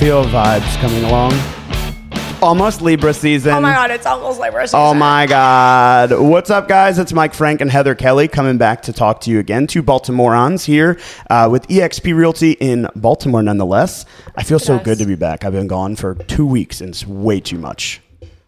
Feel vibes coming along. Almost Libra season. Oh my God, it's almost Libra season. Oh my God. What's up, guys? It's Mike Frank and Heather Kelley coming back to talk to you again. Two Baltimorons here with eXp Realty in Baltimore, nonetheless. I feel so good to be back. I've been gone for 2 weeks and it's way too much.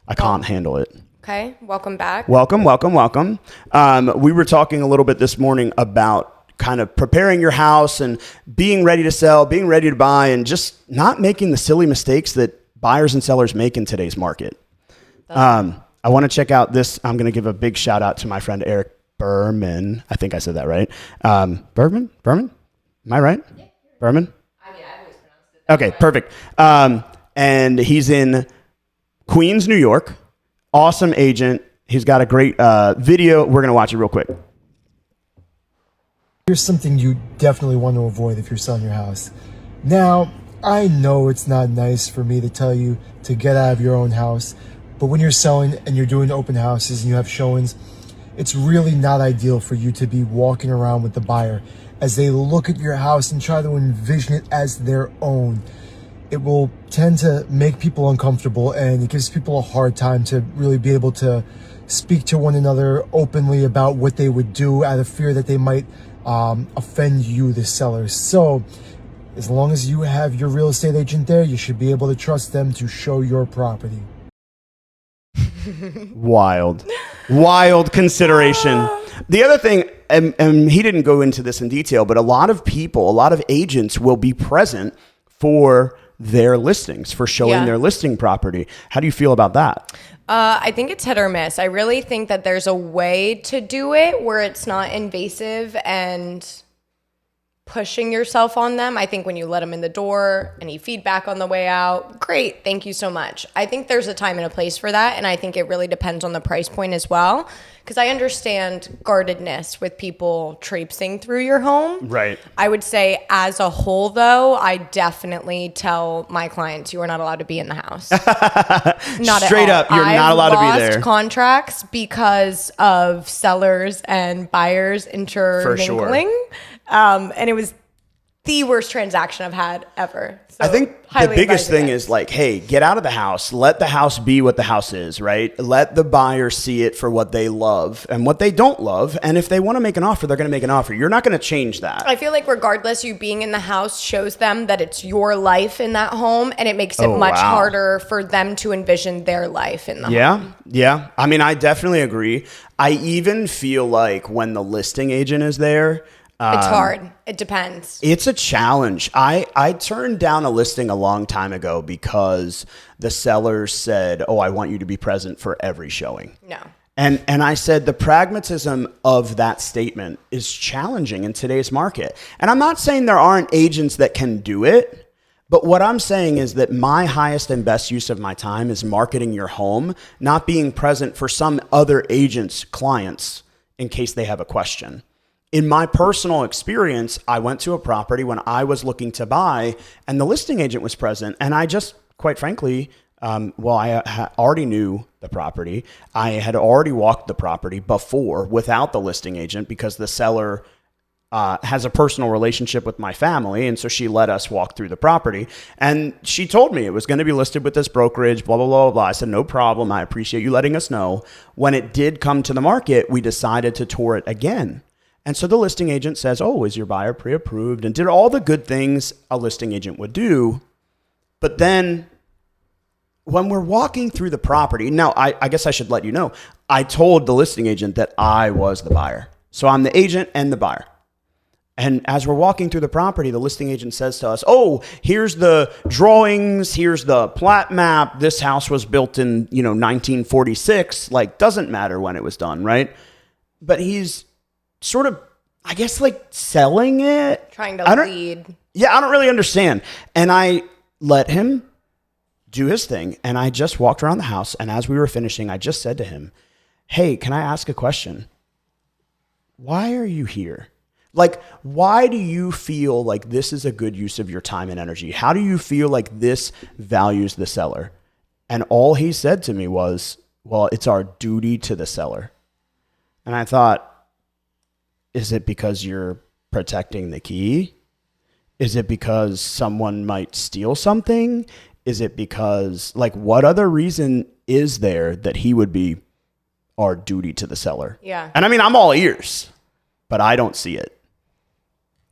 I can't handle it. Okay, welcome back. Welcome. We were talking a little bit this morning about kind of preparing your house and being ready to sell, being ready to buy, and just not making the silly mistakes that buyers and sellers make in today's market. I want to check out this. I'm going to give a big shout out to my friend Eric Berman. I think I said that right. Berman? Am I right? Yeah. Berman? I always pronounced it. Okay, perfect. And he's in Queens, New York. Awesome agent. He's got a great video. We're going to watch it real quick. Here's something you definitely want to avoid if you're selling your house. Now, I know it's not nice for me to tell you to get out of your own house, but when you're selling and you're doing open houses and you have showings, it's really not ideal for you to be walking around with the buyer as they look at your house and try to envision it as their own. It will tend to make people uncomfortable, and it gives people a hard time to really be able to speak to one another openly about what they would do out of fear that they might offend you, the seller. So as long as you have your real estate agent there, you should be able to trust them to show your property. Wild consideration. The other thing, and he didn't go into this in detail, but a lot of agents will be present for their listings, for showing their listing property. How do you feel about that? I think it's hit or miss. I really think that there's a way to do it where it's not invasive and pushing yourself on them. I think when you let them in the door, any feedback on the way out, great, thank you so much. I think there's a time and a place for that, and I think it really depends on the price point as well, because I understand guardedness with people traipsing through your home. Right. I would say as a whole, though, I definitely tell my clients you are not allowed to be in the house. Not Straight at all. up, you're not allowed to be there. I've lost contracts because of sellers and buyers intermingling. And it was the worst transaction I've had ever. So I think the biggest thing is like, hey, get out of the house. Let the house be what the house is, right? Let the buyer see it for what they love and what they don't love. And if they want to make an offer, they're going to make an offer. You're not going to change that. I feel like regardless, you being in the house shows them that it's your life in that home, and it makes it much harder for them to envision their life in the home. Yeah. I mean, I definitely agree. I even feel like when the listing agent is there, it's hard. It depends. It's a challenge. I turned down a listing a long time ago because the seller said, I want you to be present for every showing. No. And I said the pragmatism of that statement is challenging in today's market. And I'm not saying there aren't agents that can do it, but what I'm saying is that my highest and best use of my time is marketing your home, not being present for some other agent's clients in case they have a question. In my personal experience, I went to a property when I was looking to buy and the listing agent was present. And I just, quite frankly, I already knew the property. I had already walked the property before without the listing agent because the seller has a personal relationship with my family. And so she let us walk through the property. And she told me it was going to be listed with this brokerage, blah, blah, blah, blah. I said, no problem. I appreciate you letting us know. When it did come to the market, we decided to tour it again. And so the listing agent says, is your buyer pre-approved? And did all the good things a listing agent would do. But then when we're walking through the property, now I guess I should let you know, I told the listing agent that I was the buyer. So I'm the agent and the buyer. And as we're walking through the property, the listing agent says to us, here's the drawings, here's the plat map. This house was built in, 1946. Like, doesn't matter when it was done, right? But he's sort of, I guess, like selling it. Trying to lead. Yeah, I don't really understand. And I let him do his thing. And I just walked around the house. And as we were finishing, I just said to him, hey, can I ask a question? Why are you here? Like, why do you feel like this is a good use of your time and energy? How do you feel like this values the seller? And all he said to me was, it's our duty to the seller. And I thought, is it because you're protecting the key? Is it because someone might steal something? Is it because, like, what other reason is there that he would be our duty to the seller? Yeah. And I mean, I'm all ears, but I don't see it.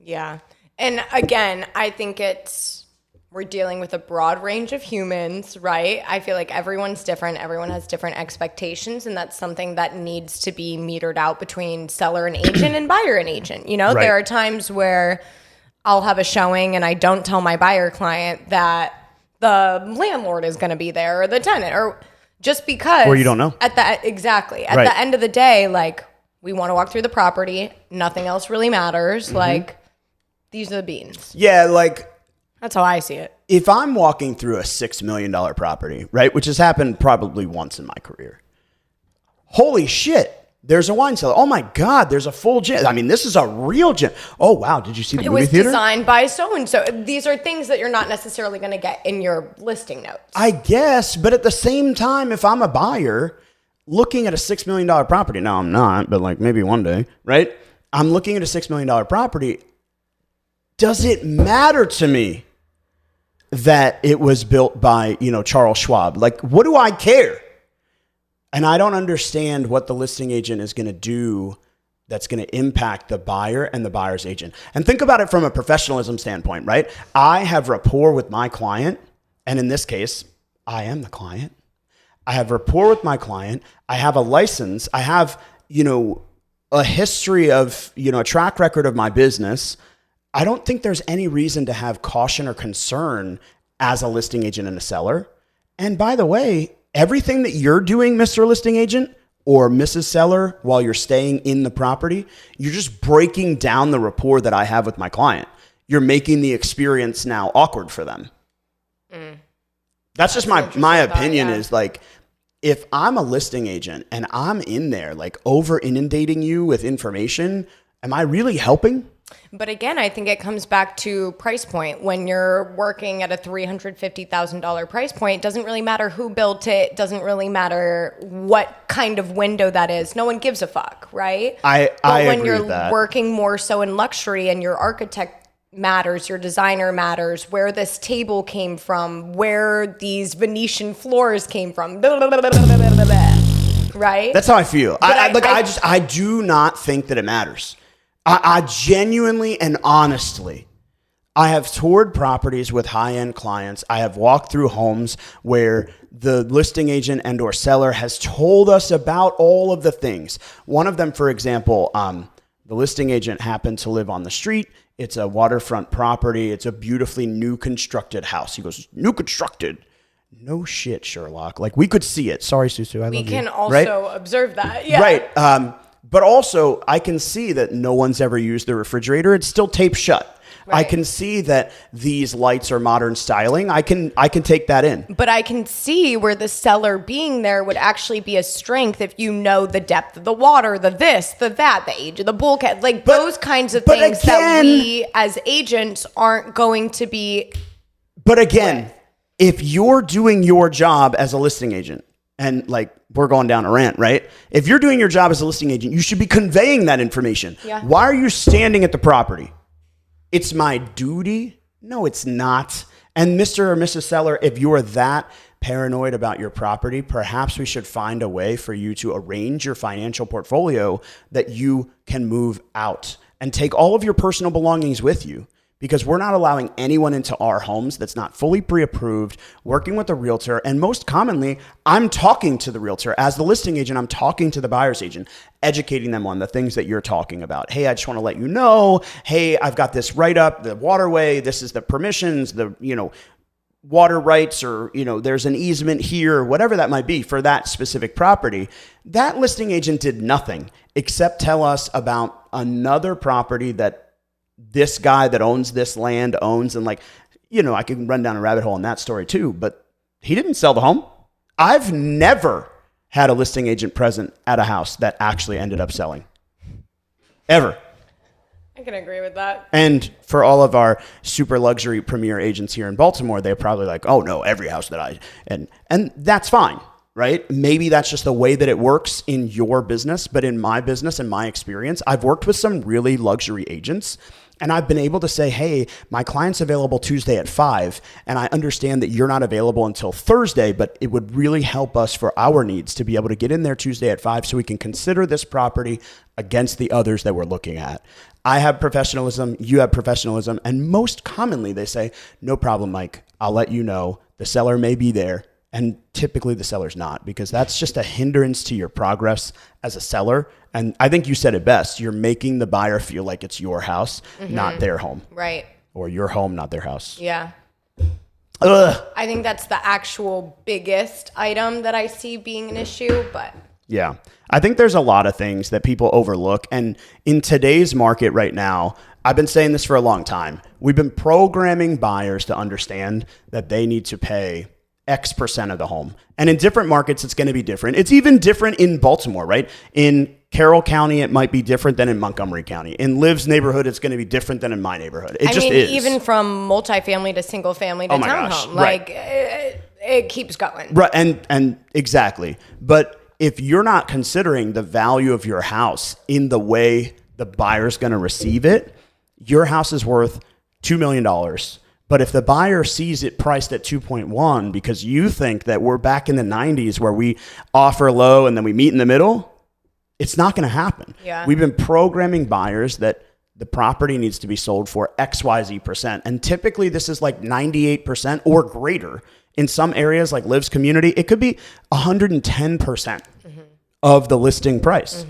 Yeah. And again, I think we're dealing with a broad range of humans, right? I feel like everyone's different. Everyone has different expectations, and that's something that needs to be metered out between seller and agent and buyer and agent. You know, Right. There are times where I'll have a showing and I don't tell my buyer client that the landlord is going to be there or the tenant, or just because. Or you don't know. Exactly. At Right. the end of the day, like, we want to walk through the property. Nothing else really matters. Like, these are the beans. Yeah, like, That's how I see it. if I'm walking through a $6 million property, right, which has happened probably once in my career, holy shit, there's a wine cellar. Oh my God, there's a full gym. I mean, this is a real gym. Oh wow, did you see the It movie was theater? designed by so-and-so. These are things that you're not necessarily going to get in your listing notes. I guess, but at the same time, if I'm a buyer looking at a $6 million property, now I'm not, but like maybe one day, right? I'm looking at a $6 million property. Does it matter to me that it was built by, Charles Schwab? Like, what do I care? And I don't understand what the listing agent is going to do that's going to impact the buyer and the buyer's agent. And think about it from a professionalism standpoint, right? I have rapport with my client. And in this case, I am the client. I have rapport with my client. I have a license. I have, a history of, a track record of my business. I don't think there's any reason to have caution or concern as a listing agent and a seller. And by the way, everything that you're doing, Mr. Listing Agent or Mrs. Seller, while you're staying in the property, you're just breaking down the rapport that I have with my client. You're making the experience now awkward for them. That's just my opinion is like, if I'm a listing agent and I'm in there like over inundating you with information, am I really helping? But again, I think it comes back to price point. When you're working at a $350,000 price point, it doesn't really matter who built it. It doesn't really matter what kind of window that is. No one gives a fuck, right? I when agree you're with that. working more so in luxury and your architect matters, your designer matters, where this table came from, where these Venetian floors came from, blah, blah, blah, blah, blah, blah, blah, right? That's how I feel. But I do not think that it matters. I genuinely and honestly, I have toured properties with high-end clients. I have walked through homes where the listing agent and or seller has told us about all of the things. One of them, for example, the listing agent happened to live on the street. It's a waterfront property. It's a beautifully new constructed house. He goes, new constructed? No shit, Sherlock. Like, we could see it. Sorry, Susu, I love you. We can also right? observe that. Yeah. Right. But also, I can see that no one's ever used the refrigerator. It's still taped shut. Right. I can see that these lights are modern styling. I can take that in. But I can see where the seller being there would actually be a strength if you know the depth of the water, the this, the that, the age of the bulkhead, like those kinds of things that we as agents aren't going to be. But again, if you're doing your job as a listing agent, and like we're going down a rant, right? If you're doing your job as a listing agent, you should be conveying that information. Yeah. Why are you standing at the property? It's my duty. No, it's not. And Mr. or Mrs. Seller, if you're that paranoid about your property, perhaps we should find a way for you to arrange your financial portfolio that you can move out and take all of your personal belongings with you. Because we're not allowing anyone into our homes that's not fully pre-approved, working with a realtor. And most commonly, I'm talking to the realtor. As the listing agent, I'm talking to the buyer's agent, educating them on the things that you're talking about. Hey, I just want to let you know, hey, I've got this write-up, the waterway, this is the permissions, the, water rights, or, there's an easement here, whatever that might be for that specific property. That listing agent did nothing except tell us about another property that this guy that owns this land owns. And I can run down a rabbit hole in that story too, but he didn't sell the home. I've never had a listing agent present at a house that actually ended up selling. Ever. I can agree with that. And for all of our super luxury premier agents here in Baltimore, they're probably like, oh no, every house that and that's fine. right? Maybe that's just the way that it works in your business, but in my business and my experience, I've worked with some really luxury agents, and I've been able to say, hey, my client's available Tuesday at 5, and I understand that you're not available until Thursday, but it would really help us for our needs to be able to get in there Tuesday at 5 so we can consider this property against the others that we're looking at. I have professionalism, you have professionalism, and most commonly they say, no problem, Mike, I'll let you know. The seller may be there. And typically the seller's not, because that's just a hindrance to your progress as a seller. And I think you said it best. You're making the buyer feel like it's your house, not their home. Right. Or your home, not their house. Yeah. Ugh. I think that's the actual biggest item that I see being an issue, but Yeah. I think there's a lot of things that people overlook. And in today's market right now, I've been saying this for a long time. We've been programming buyers to understand that they need to pay X% of the home. And in different markets, it's going to be different. It's even different in Baltimore, right? In Carroll County, it might be different than in Montgomery County. In Liv's neighborhood, it's going to be different than in my neighborhood. It just is. Even from multifamily to single family to Oh my townhome, gosh, like right. it keeps going. Right, and exactly. But if you're not considering the value of your house in the way the buyer's going to receive it, your house is worth $2 million. But if the buyer sees it priced at 2.1 because you think that we're back in the 90s where we offer low and then we meet in the middle, it's not going to happen. Yeah. We've been programming buyers that the property needs to be sold for XYZ%. And typically this is like 98% or greater. In some areas like Liv's community, it could be 110% of the listing price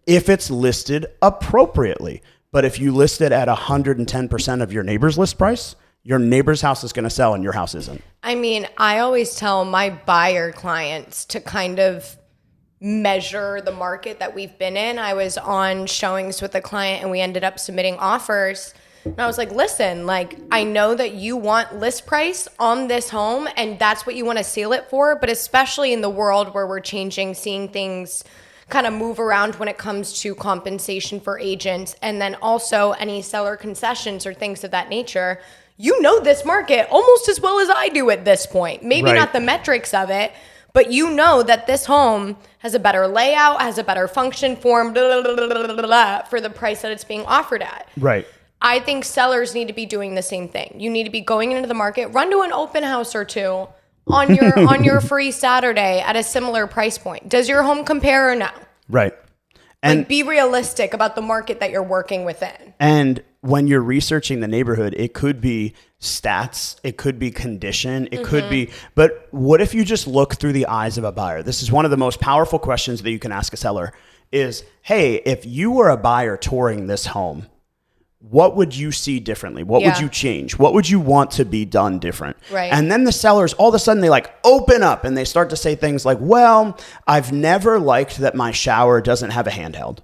if it's listed appropriately. But if you list it at 110% of your neighbor's list price, your neighbor's house is going to sell and your house isn't. I mean, I always tell my buyer clients to kind of measure the market that we've been in. I was on showings with a client and we ended up submitting offers. And I was like, listen, like, I know that you want list price on this home and that's what you want to seal it for. But especially in the world where we're changing, seeing things kind of move around when it comes to compensation for agents and then also any seller concessions or things of that nature. You know this market almost as well as I do at this point. Maybe Right. not the metrics of it, but you know that this home has a better layout, has a better function form, blah, blah, blah, blah, blah, blah, for the price that it's being offered at. Right. I think sellers need to be doing the same thing. You need to be going into the market, run to an open house or two on your free Saturday at a similar price point. Does your home compare or no? Right. And Like, be realistic about the market that you're working within. And when you're researching the neighborhood, it could be stats, it could be condition, it could be, but what if you just look through the eyes of a buyer? This is one of the most powerful questions that you can ask a seller is, hey, if you were a buyer touring this home, what would you see differently? What would Yeah. you change? What would you want to be done different? Right. And then the sellers, all of a sudden, they like open up and they start to say things like, well, I've never liked that my shower doesn't have a handheld,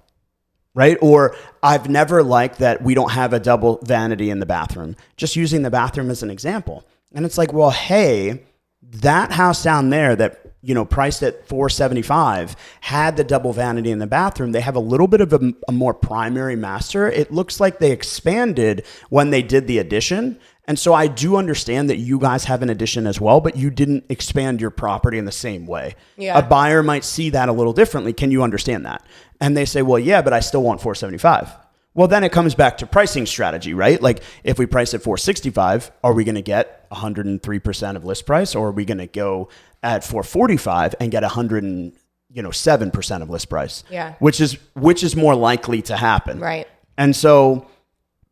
right? Or I've never liked that we don't have a double vanity in the bathroom. Just using the bathroom as an example. And it's like, well, hey, that house down there that, you know, priced at $475 had the double vanity in the bathroom. They have a little bit of a more primary master. It looks like they expanded when they did the addition. And so I do understand that you guys have an addition as well, but you didn't expand your property in the same way. Yeah. A buyer might see that a little differently. Can you understand that? And they say, well, yeah, but I still want $475. Well, then it comes back to pricing strategy, right? Like if we price at $465, are we going to get 103% of list price, or are we going to go at $445 and get 107% of list price? Yeah. Which is more likely to happen. Right. And so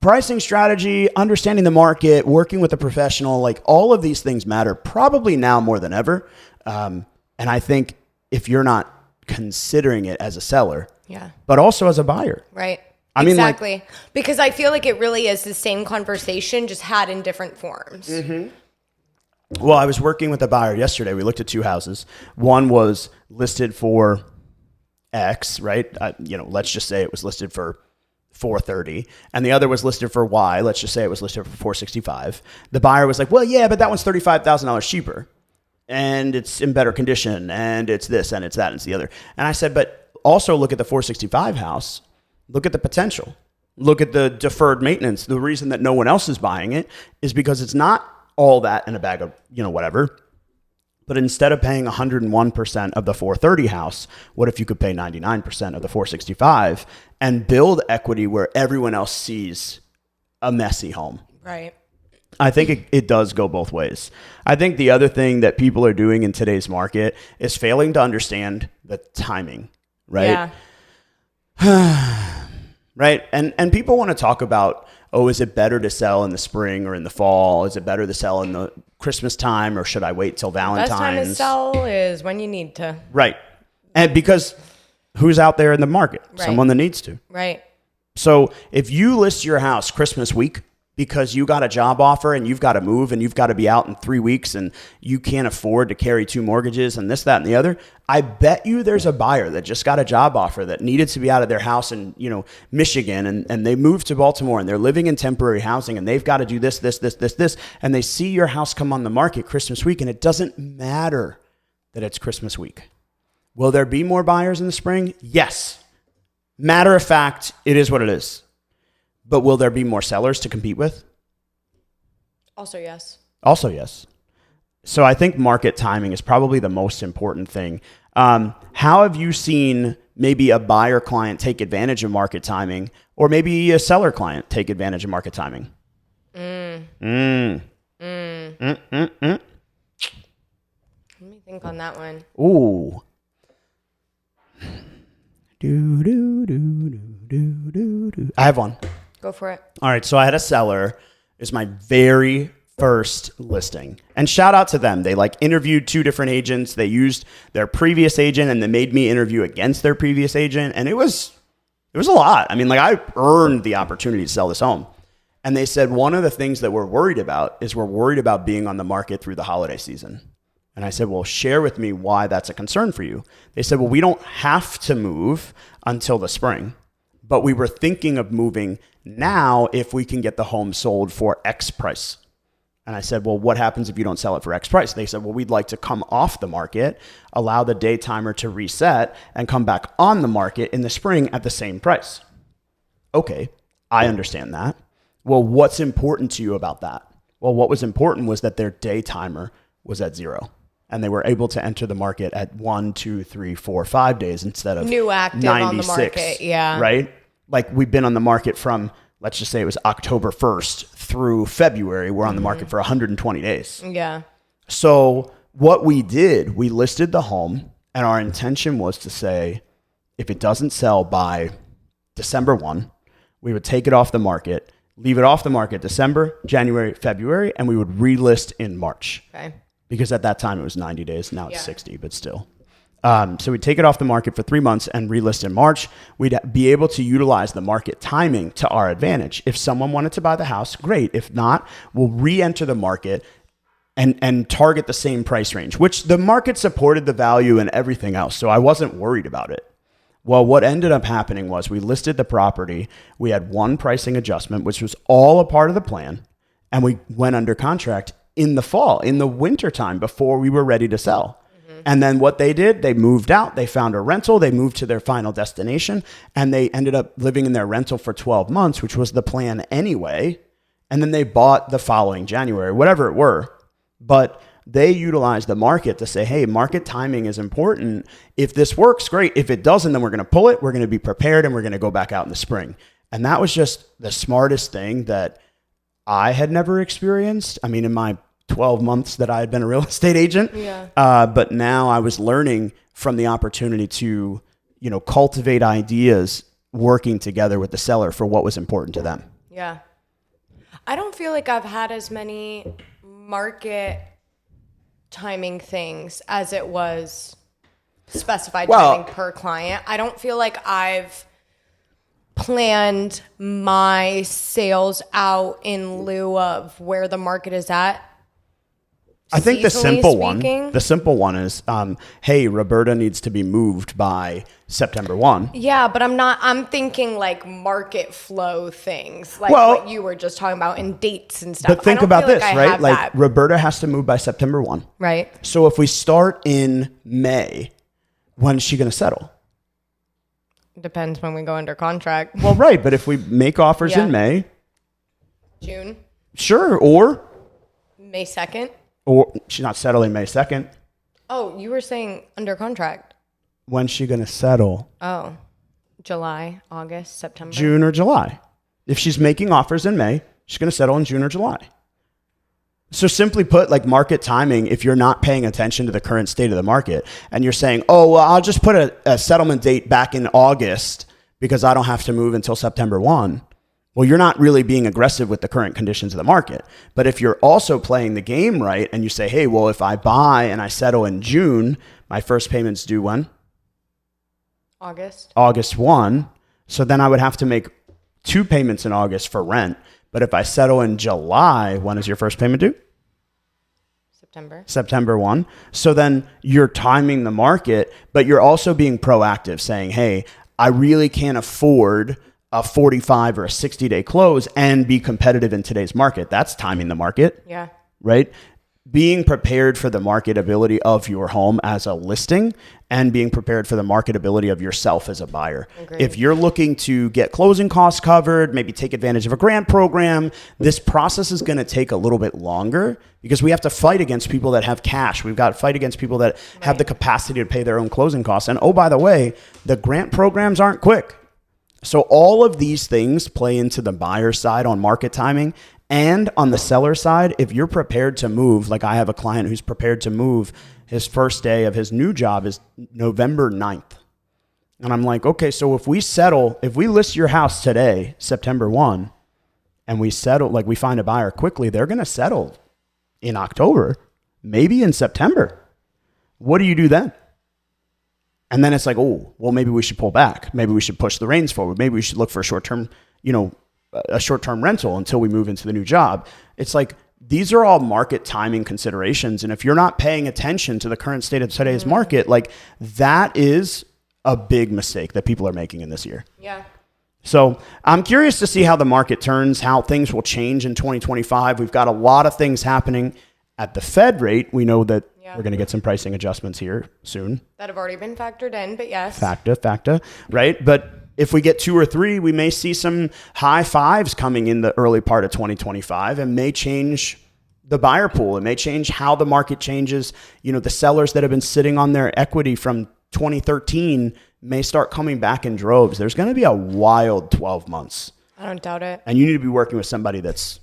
pricing strategy, understanding the market, working with a professional, like all of these things matter probably now more than ever. And I think if you're not considering it as a seller, Yeah. but also as a buyer. Right. I mean, like- exactly. Because I feel like it really is the same conversation, just had in different forms. Well, I was working with a buyer yesterday. We looked at two houses. One was listed for X, right? Let's just say it was listed for $430, and the other was listed for Y. Let's just say it was listed for $465. The buyer was like, well, yeah, but that one's $35,000 cheaper, and it's in better condition, and it's this, and it's that, and it's the other. And I said, but also look at the $465 house. Look at the potential. Look at the deferred maintenance. The reason that no one else is buying it is because it's not all that in a bag of, whatever. But instead of paying 101% of the 430 house, what if you could pay 99% of the 465 and build equity where everyone else sees a messy home? Right. I think it does go both ways. I think the other thing that people are doing in today's market is failing to understand the timing, right? Yeah. Right. And people want to talk about, oh, is it better to sell in the spring or in the fall? Is it better to sell in the Christmas time or should I wait till Valentine's? Best time to sell is when you need to. Right. And because who's out there in the market? Right. Someone that needs to. Right. So if you list your house Christmas week because you got a job offer and you've got to move and you've got to be out in 3 weeks and you can't afford to carry 2 mortgages and this, that, and the other, I bet you there's a buyer that just got a job offer that needed to be out of their house in, Michigan and they moved to Baltimore and they're living in temporary housing and they've got to do this, and they see your house come on the market Christmas week and it doesn't matter that it's Christmas week. Will there be more buyers in the spring? Yes. Matter of fact, it is what it is. But will there be more sellers to compete with? Also, yes. Also, yes. So I think market timing is probably the most important thing. How have you seen maybe a buyer client take advantage of market timing or maybe a seller client take advantage of market timing? Let me think on that one. Ooh. I have one. Go for it. All right. So I had a seller. It's my very first listing. And shout out to them. They interviewed 2 different agents. They used their previous agent and they made me interview against their previous agent. And it was a lot. I mean, I earned the opportunity to sell this home. And they said, one of the things that we're worried about is we're worried about being on the market through the holiday season. And I said, well, share with me why that's a concern for you. They said, well, we don't have to move until the spring, but we were thinking of moving now if we can get the home sold for X price. And I said, well, what happens if you don't sell it for X price? They said, well, we'd like to come off the market, allow the day timer to reset and come back on the market in the spring at the same price. Okay, I understand that. Well, what's important to you about that? Well, what was important was that their day timer was at 0. And they were able to enter the market at 1, 2, 3, 4, 5 days instead of new active 96, on the market. Yeah. Right? We've been on the market from, let's just say it was October 1st through February. We're on the market for 120 days. Yeah. So what we did, we listed the home and our intention was to say, if it doesn't sell by December 1, we would take it off the market, leave it off the market December, January, February, and we would relist in March. Okay. Because at that time it was 90 days. Now it's 60, but still. So we'd take it off the market for 3 months and relist in March. We'd be able to utilize the market timing to our advantage. If someone wanted to buy the house, great. If not, we'll re-enter the market and target the same price range, which the market supported the value and everything else. So I wasn't worried about it. Well, what ended up happening was we listed the property. We had one pricing adjustment, which was all a part of the plan. And we went under contract in the fall, in the winter time before we were ready to sell. And then what they did, they moved out, they found a rental, they moved to their final destination, and they ended up living in their rental for 12 months, which was the plan anyway. And then they bought the following January, whatever it were. But they utilized the market to say, hey, market timing is important. If this works, great. If it doesn't, then we're going to pull it. We're going to be prepared and we're going to go back out in the spring. And that was just the smartest thing that I had never experienced. I mean, in my 12 months that I had been a real estate agent. Yeah. But now I was learning from the opportunity to, cultivate ideas working together with the seller for what was important to them. Yeah. I don't feel like I've had as many market timing things as it was specified timing per client. I don't feel like I've planned my sales out in lieu of where the market is at. I think the simple one is, hey, Roberta needs to be moved by September 1. Yeah, but I'm thinking like market flow things, like what you were just talking about and dates and stuff. But think about this, right? Like Roberta has to move by September 1. Right. So if we start in May, when's she going to settle? Depends when we go under contract. Well, right. But if we make offers in May. June. Sure. Or May 2nd. Or she's not settling May 2nd. Oh, you were saying under contract. When's she going to settle? Oh, July, August, September. June or July. If she's making offers in May, she's going to settle in June or July. So simply put, like market timing, if you're not paying attention to the current state of the market and you're saying, oh, well, I'll just put a settlement date back in August because I don't have to move until September 1. Well, you're not really being aggressive with the current conditions of the market. But if you're also playing the game right and you say, hey, well, if I buy and I settle in June, my first payment's due when? August 1. So then I would have to make 2 payments in August for rent. But if I settle in July, when is your first payment due? September 1. So then you're timing the market, but you're also being proactive saying, hey, I really can't afford a 45 or a 60-day close and be competitive in today's market. That's timing the market. Yeah. Right? Being prepared for the marketability of your home as a listing and being prepared for the marketability of yourself as a buyer. Agreed. If you're looking to get closing costs covered, maybe take advantage of a grant program, this process is going to take a little bit longer because we have to fight against people that have cash. We've got to fight against people that have the capacity to pay their own closing costs. And oh, by the way, the grant programs aren't quick. So all of these things play into the buyer side on market timing. And on the seller side, if you're prepared to move, like I have a client who's prepared to move, his first day of his new job is November 9th. And I'm like, okay, so if we list your house today, September 1, and we settle, like we find a buyer quickly, they're going to settle in October, maybe in September. What do you do then? And then it's like, oh, well, maybe we should pull back. Maybe we should push the reins forward. Maybe we should look for a short-term rental until we move into the new job. It's like, these are all market timing considerations. And if you're not paying attention to the current state of today's market, like that is a big mistake that people are making in this year. Yeah. So I'm curious to see how the market turns, how things will change in 2025. We've got a lot of things happening at the Fed rate. We know that we're going to get some pricing adjustments here soon. That have already been factored in, but yes. Facta, right? But if we get 2 or 3, we may see some high 5s coming in the early part of 2025 and may change the buyer pool. It may change how the market changes. You know, the sellers that have been sitting on their equity from 2013 may start coming back in droves. There's going to be a wild 12 months. I don't doubt it. And you need to be working with somebody that's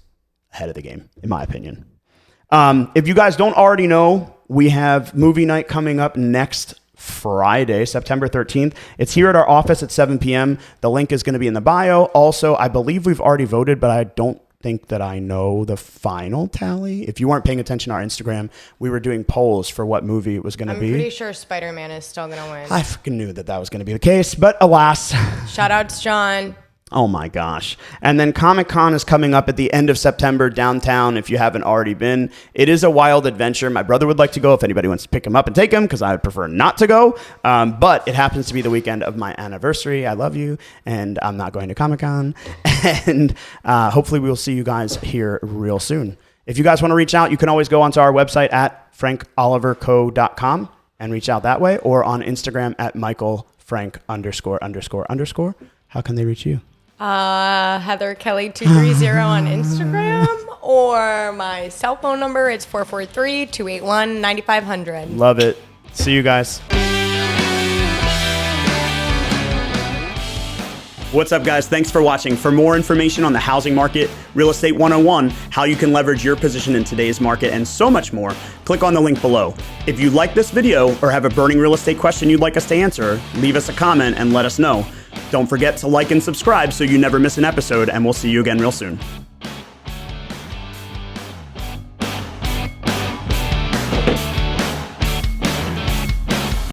ahead of the game, in my opinion. If you guys don't already know, we have movie night coming up next Friday, September 13th. It's here at our office at 7 p.m. The link is going to be in the bio. Also, I believe we've already voted, but I don't think that I know the final tally. If you weren't paying attention to our Instagram, we were doing polls for what movie it was going to be. I'm pretty sure Spider-Man is still going to win. I fucking knew that was going to be the case, but alas. Shout out to John. Oh my gosh. And then Comic-Con is coming up at the end of September downtown if you haven't already been. It is a wild adventure. My brother would like to go if anybody wants to pick him up and take him because I would prefer not to go. But it happens to be the weekend of my anniversary. I love you. And I'm not going to Comic-Con. And hopefully we'll see you guys here real soon. If you guys want to reach out, you can always go onto our website at frankoliverco.com and reach out that way, or on Instagram at michaelfrank___. How can they reach you? Heather Kelley 230 on Instagram, or my cell phone number. It's 443-281-9500. Love it. See you guys. What's up, guys? Thanks for watching. For more information on the housing market, Real Estate 101, how you can leverage your position in today's market, and so much more, click on the link below. If you like this video or have a burning real estate question you'd like us to answer, leave us a comment and let us know. Don't forget to like and subscribe so you never miss an episode, and we'll see you again real soon.